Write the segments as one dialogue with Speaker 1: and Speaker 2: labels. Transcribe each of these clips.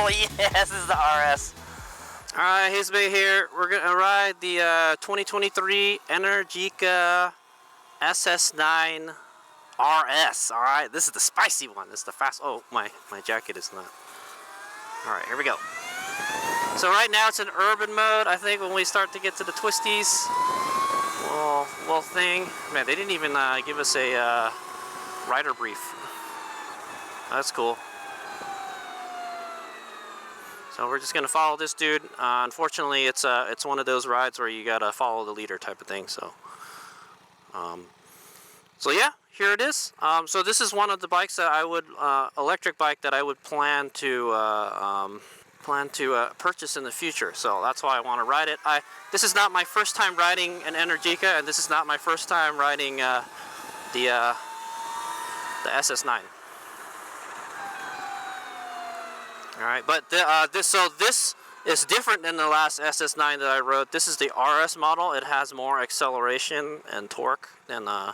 Speaker 1: Oh yes, this is the RS. Alright, HadesOmega here. We're gonna ride the 2023 Energica SS9 RS. Alright, this is the spicy one. This is the fast. Oh, my jacket is not. Alright, here we go. So right now it's in urban mode. I think when we start to get to the twisties, little thing. Man, they didn't even give us a rider brief. That's cool. So we're just gonna follow this dude. Unfortunately, it's one of those rides where you gotta follow the leader type of thing. So, so yeah, here it is. So this is one of the bikes that I would, electric bike that I would plan to purchase in the future. So that's why I want to ride it. This is not my first time riding an Energica, and this is not my first time riding the SS9. All right, but this is different than the last SS9 that I rode. This is the RS model. It has more acceleration and torque than the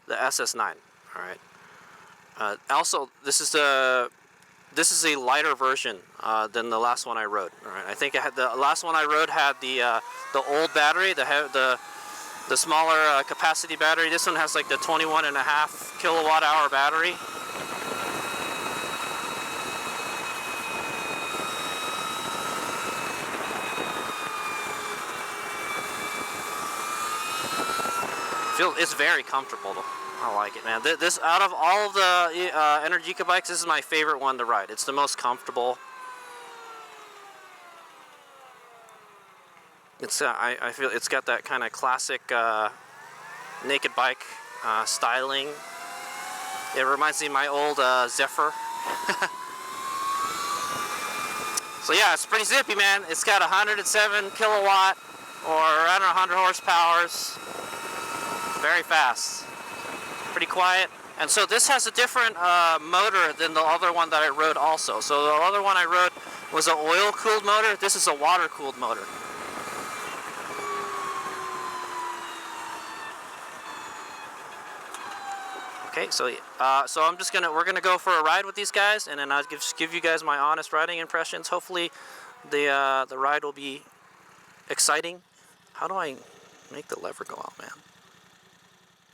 Speaker 1: SS9. All right. Also, this is a lighter version than the last one I rode. All right. I think the last one I rode had the old battery, the smaller capacity battery. This one has like the 21.5 kilowatt hour battery. It's very comfortable though. I like it, man. This, out of all of the Energica bikes, this is my favorite one to ride. It's the most comfortable. It's I feel it's got that kind of classic naked bike styling. It reminds me of my old Zephyr. So yeah, it's pretty zippy, man. It's got 107 kilowatt or around 100 horsepower. Very fast, pretty quiet. And so this has a different motor than the other one that I rode also. So the other one I rode was an oil-cooled motor. This is a water-cooled motor. Okay, so we're gonna go for a ride with these guys, and then I'll just give you guys my honest riding impressions. Hopefully the ride will be exciting. How do I make the lever go out, man?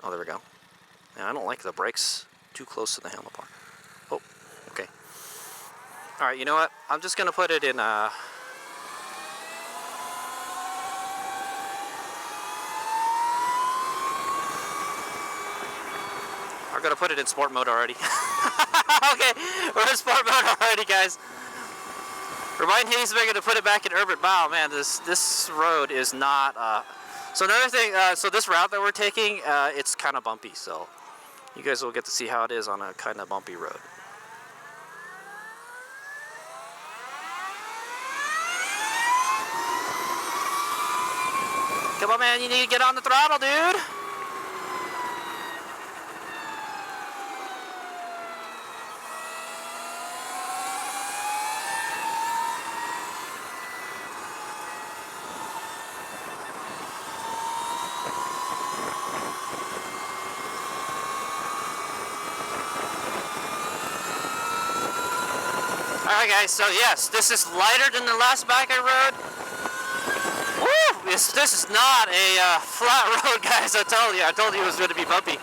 Speaker 1: Oh, there we go. And I don't like the brakes too close to the handlebar. Oh, okay. All right, you know what? I'm just gonna put it in I'm gonna put it in sport mode already. Okay, we're in sport mode already, guys. Remind HadesOmega to put it back in urban. Wow, man, this road is not. So another thing, so this route that we're taking, it's kind of bumpy, so you guys will get to see how it is on a kind of bumpy road. Come on, man, you need to get on the throttle, dude. Alright guys, so yes, this is lighter than the last bike I rode. Woo! This is not a flat road, guys, I told you it was going to be bumpy.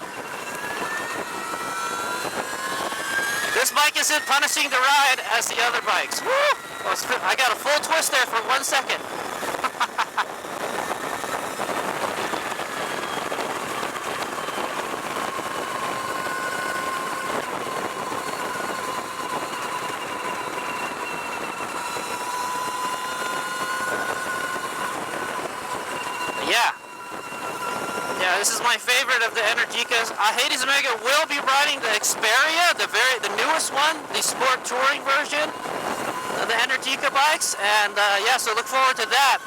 Speaker 1: This bike isn't punishing the ride as the other bikes. Woo! I got a full twist there for 1 second. Yeah, this is my favorite of the Energicas. HadesOmega will be riding the Xperia, the newest one, the sport touring version of the Energica bikes, and yeah, so look forward to that.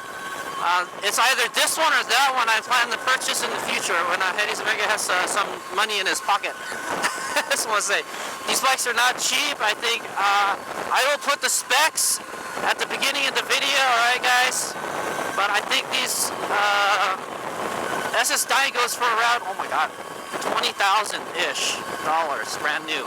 Speaker 1: It's either this one or that one I plan to purchase in the future when HadesOmega has some money in his pocket. I just want to say, these bikes are not cheap. I think I will put the specs at the beginning of the video, alright guys? But I think these SS9 goes for around, oh my god, $20,000-ish, brand new.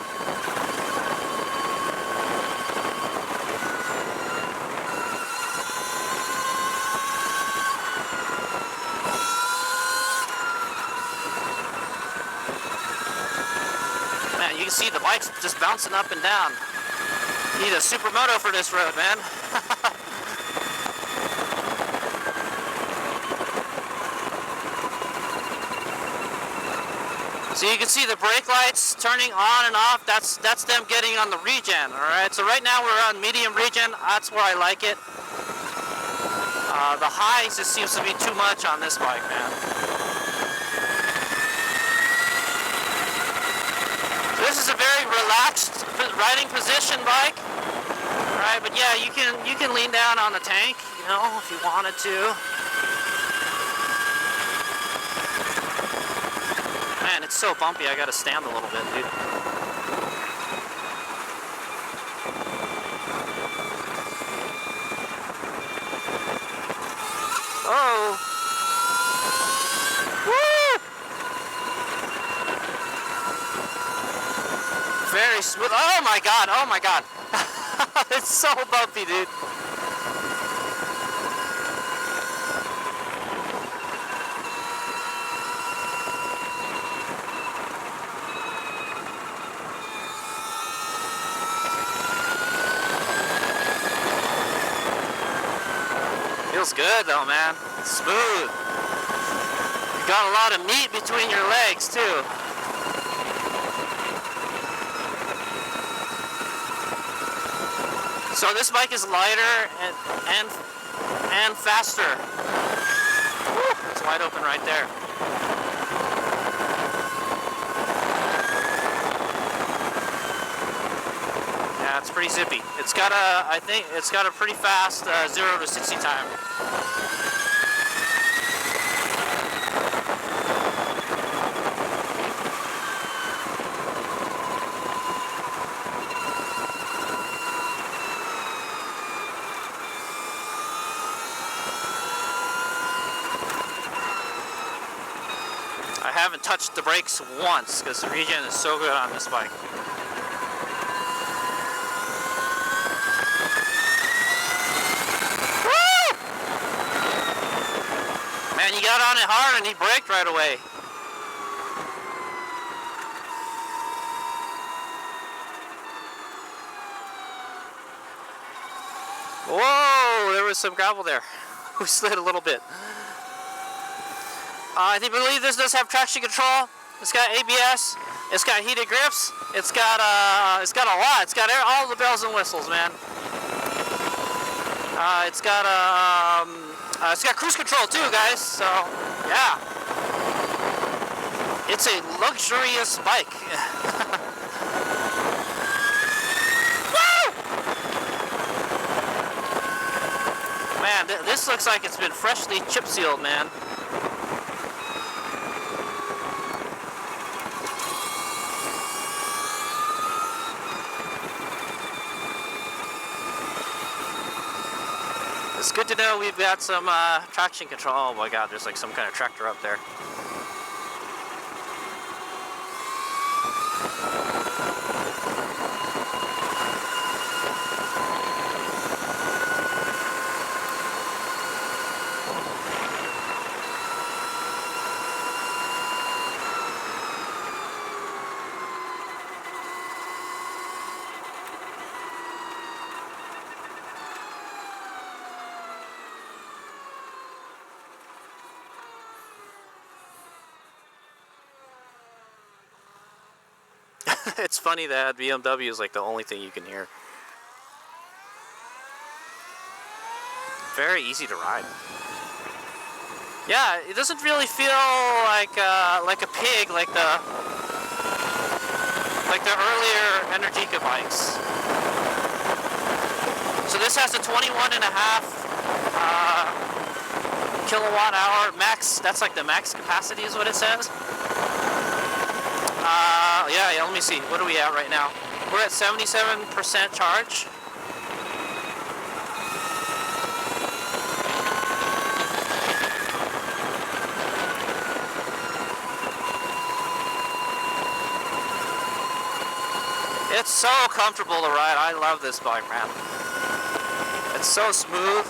Speaker 1: you can see the bike's just bouncing up and down. Need a supermoto for this road, man. So you can see the brake lights turning on and off. That's them getting on the regen. All right. So right now we're on medium regen. That's where I like it. The highs just seems to be too much on this bike, man. So this is a very relaxed riding position bike. All right. But yeah, you can lean down on the tank, you know, if you wanted to. Man, it's so bumpy, I gotta stand a little bit, dude. Oh! Woo! Very smooth. Oh my god, oh my god. It's so bumpy, dude. Feels good though, man. It's smooth. You got a lot of meat between your legs too. So this bike is lighter and faster. Woo, it's wide open right there. Yeah, it's pretty zippy. It's got I think it's got a pretty fast 0 to 60 time. I haven't touched the brakes once because the regen is so good on this bike. Man, you got on it hard and he braked right away. Whoa, there was some gravel there. We slid a little bit. I believe this does have traction control. It's got ABS. It's got heated grips. It's got a lot. It's got all the bells and whistles, man. It's got cruise control too, guys. So yeah, it's a luxurious bike. Woo! Man, this looks like it's been freshly chip sealed, man. It's good to know we've got some traction control. Oh my god, there's like some kind of tractor up there. It's funny that BMW is like the only thing you can hear. Very easy to ride. Yeah, it doesn't really feel like a pig like the earlier Energica bikes. So this has a 21.5 kilowatt hour max. That's like the max capacity is what it says. Yeah, let me see. What are we at right now? We're at 77% charge. It's so comfortable to ride. I love this bike, man. It's so smooth.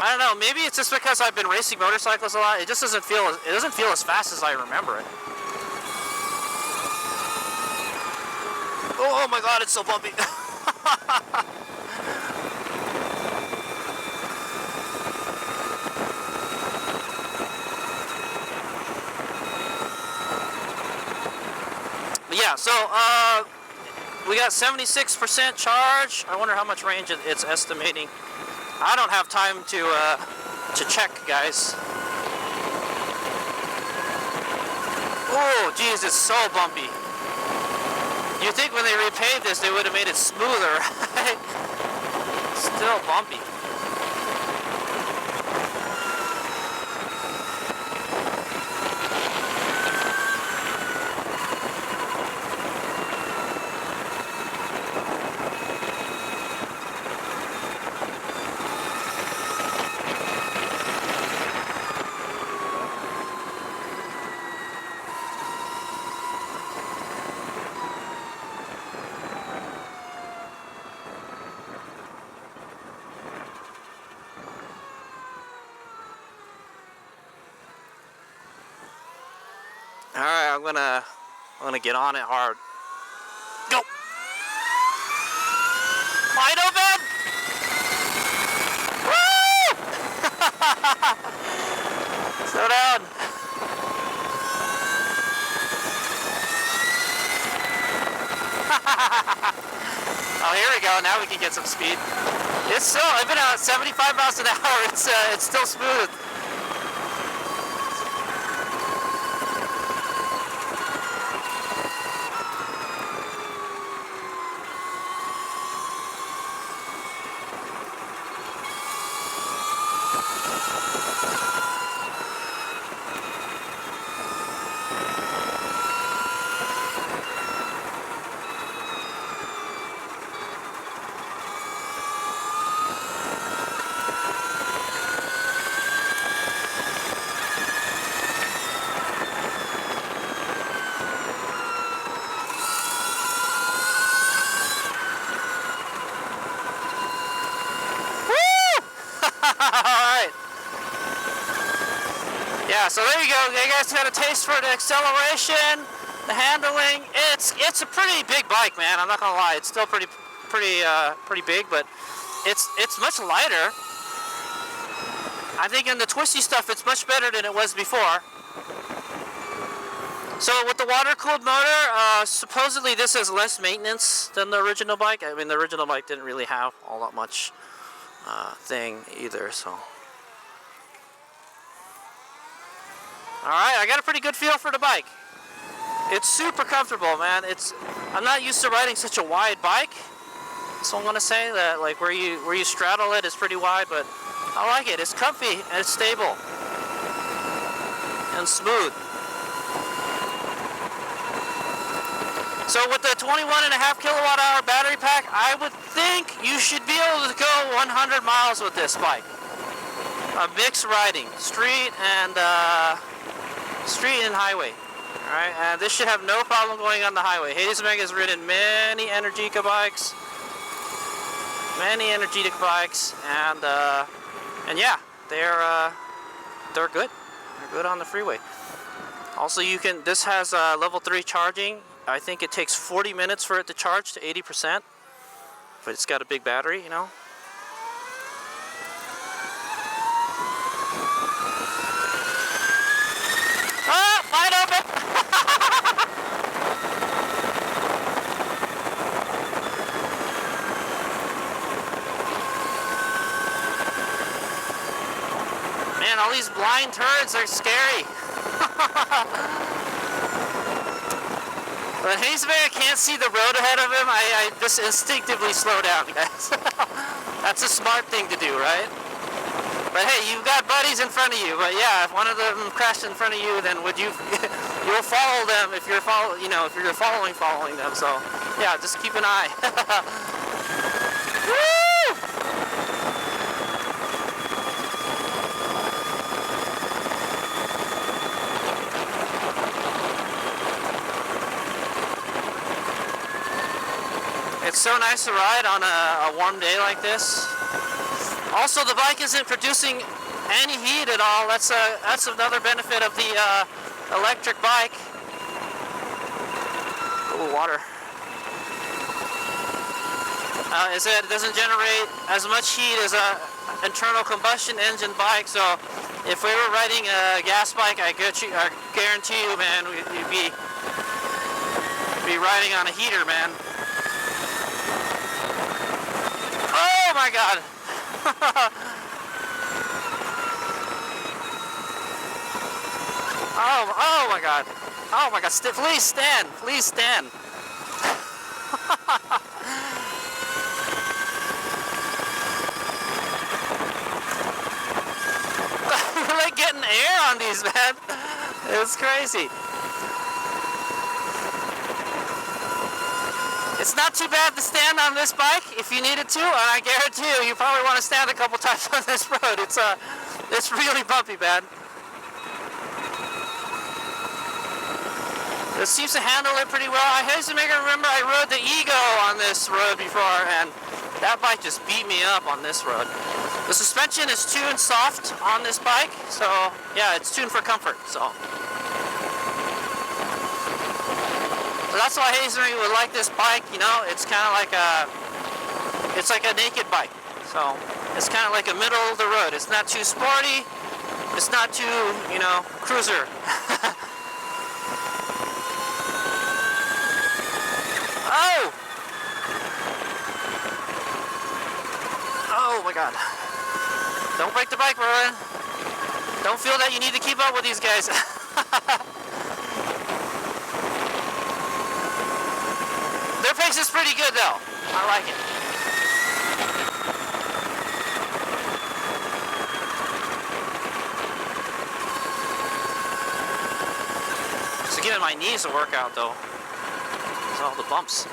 Speaker 1: I don't know. Maybe it's just because I've been racing motorcycles a lot. It just doesn't feel. It doesn't feel as fast as I remember it. Oh my God! It's so bumpy. But yeah. So we got 76% charge. I wonder how much range it's estimating. I don't have time to check, guys. Oh, geez, it's so bumpy. You'd think when they repaved this, they would have made it smoother, right? Still bumpy. All right, I'm gonna get on it hard. Go. Wide open. Woo! Slow down. Oh, here we go. Now we can get some speed. It's still, I've been at 75 miles an hour. It's still smooth. Alright. Yeah, so there you go. You guys got a taste for the acceleration, the handling. It's a pretty big bike, man. I'm not gonna lie. It's still pretty big, but it's much lighter. I think in the twisty stuff, it's much better than it was before. So with the water-cooled motor, supposedly this has less maintenance than the original bike. I mean, the original bike didn't really have all that much thing either, so. Alright, I got a pretty good feel for the bike. It's super comfortable, man. I'm not used to riding such a wide bike, so I'm gonna say that like where you straddle it is pretty wide, but I like it. It's comfy and it's stable and smooth. So with the 21.5 kilowatt hour battery pack, I would think you should be able to go 100 miles with this bike. Mixed riding, street and highway. All right, and this should have no problem going on the highway. HadesOmega has ridden many Energica bikes, and yeah, they're good. They're good on the freeway. Also, this has level 3 charging. I think it takes 40 minutes for it to charge to 80%, but it's got a big battery, you know. Ah, wide open! Man, all these blind turns are scary. When HadesOmega can't see the road ahead of him, I just instinctively slow down, guys. That's a smart thing to do, right? But hey, you've got buddies in front of you. But yeah, if one of them crashed in front of you, then you'll follow them if you're following them. So yeah, just keep an eye. Woo! It's so nice to ride on a warm day like this. Also, the bike isn't producing any heat at all. That's another benefit of the electric bike. Oh, water. Is that it doesn't generate as much heat as a internal combustion engine bike. So if we were riding a gas bike, I guarantee you, man, we'd be riding on a heater, man. Oh my God. Oh my God. Oh my God. Please stand. Please stand. We're like getting air on these, man. It's crazy. It's not too bad to stand on this bike if you needed to, and I guarantee you probably want to stand a couple times on this road. It's really bumpy, man. It seems to handle it pretty well. HadesOmega, remember I rode the Ego on this road before, and that bike just beat me up on this road. The suspension is tuned soft on this bike, so yeah, it's tuned for comfort. So that's why HadesOmega would like this bike. You know, it's kind of like it's like a naked bike. So it's kind of like a middle of the road. It's not too sporty. It's not too, you know, cruiser. Oh! Oh my God. Don't break the bike, Rowan. Don't feel that you need to keep up with these guys. Their pace is pretty good though. I like it. Just giving my knees a workout though. All the bumps.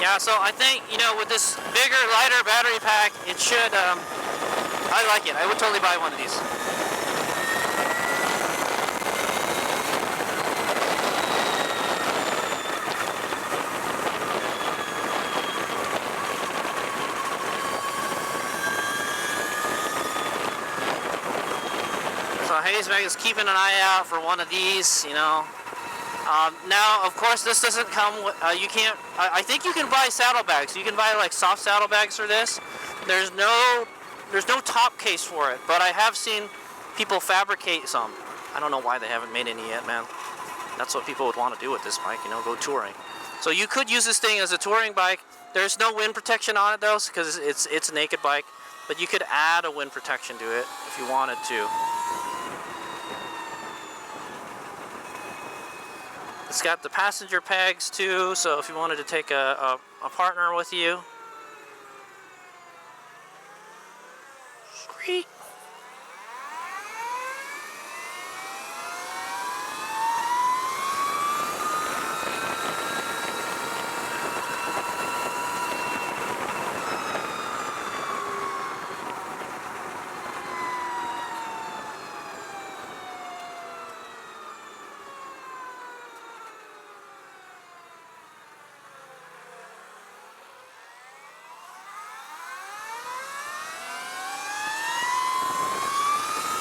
Speaker 1: Yeah, so I think, you know, with this bigger, lighter battery pack, it should, I like it. I would totally buy one of these. HadesOmega is keeping an eye out for one of these, you know. Now, of course, this doesn't come with, you can't, I think you can buy saddlebags. You can buy like soft saddlebags for this. There's no top case for it, but I have seen people fabricate some. I don't know why they haven't made any yet, man. That's what people would want to do with this bike, you know, go touring. So you could use this thing as a touring bike. There's no wind protection on it though, because it's a naked bike, but you could add a wind protection to it if you wanted to. It's got the passenger pegs too, so if you wanted to take a partner with you. Sweet.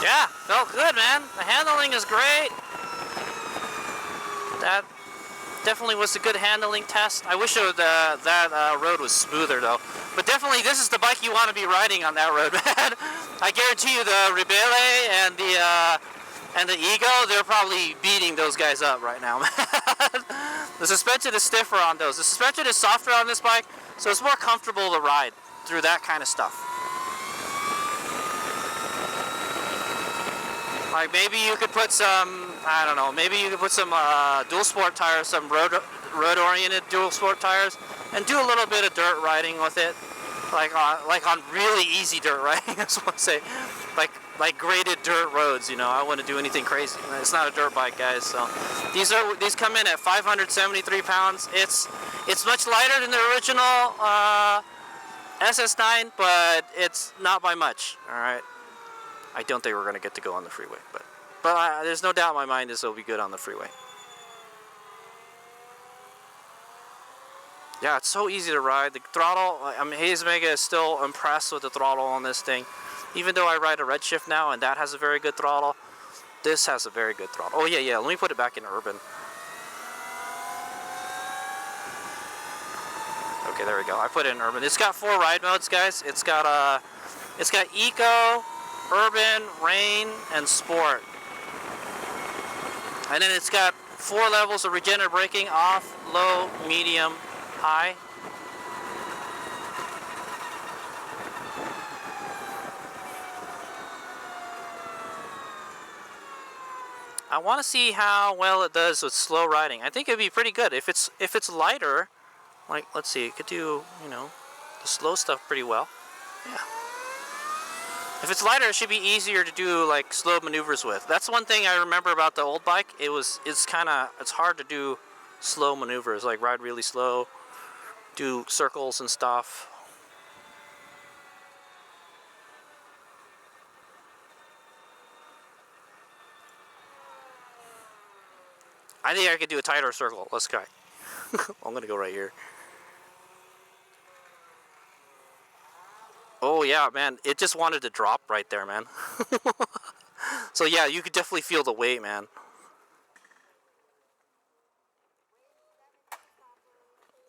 Speaker 1: Yeah, felt good, man. The handling is great. That definitely was a good handling test. I wish that road was smoother though. But definitely this is the bike you want to be riding on that road, man. I guarantee you the Rebelle and the Ego, they're probably beating those guys up right now, man. The suspension is stiffer on those. The suspension is softer on this bike, so it's more comfortable to ride through that kind of stuff. Like maybe you could put some, I don't know, maybe you could put some dual sport tires, some road-oriented dual sport tires, and do a little bit of dirt riding with it, like on really easy dirt riding. I just want to say, like graded dirt roads. You know, I wouldn't do anything crazy. It's not a dirt bike, guys. So these come in at 573 pounds. It's much lighter than the original SS9, but it's not by much. All right. I don't think we're going to get to go on the freeway, but But there's no doubt in my mind this will be good on the freeway. Yeah, it's so easy to ride. The throttle, I mean, HadesOmega is still impressed with the throttle on this thing. Even though I ride a Redshift now and that has a very good throttle, this has a very good throttle. Oh yeah, let me put it back in urban. Okay, there we go. I put it in urban. It's got 4 ride modes, guys. It's got Eco, Urban, Rain, and Sport. And then it's got 4 levels of regenerative braking: off, low, medium, high. I want to see how well it does with slow riding. I think it'd be pretty good if it's lighter. Like, let's see, it could do, you know, the slow stuff pretty well. Yeah. If it's lighter, it should be easier to do like slow maneuvers with. That's one thing I remember about the old bike. It's hard to do slow maneuvers, like ride really slow, do circles and stuff. I think I could do a tighter circle. Let's try. I'm gonna go right here. Oh yeah, man, it just wanted to drop right there, man. So yeah, you could definitely feel the weight, man.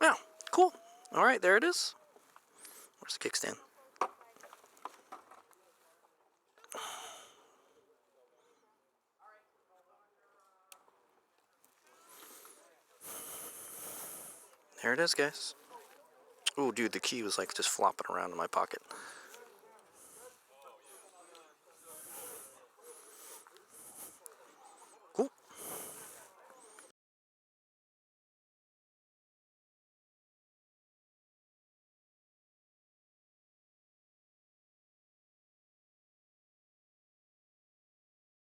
Speaker 1: Yeah, cool. All right, there it is. Where's the kickstand? There it is, guys. Oh, dude, the key was like just flopping around in my pocket.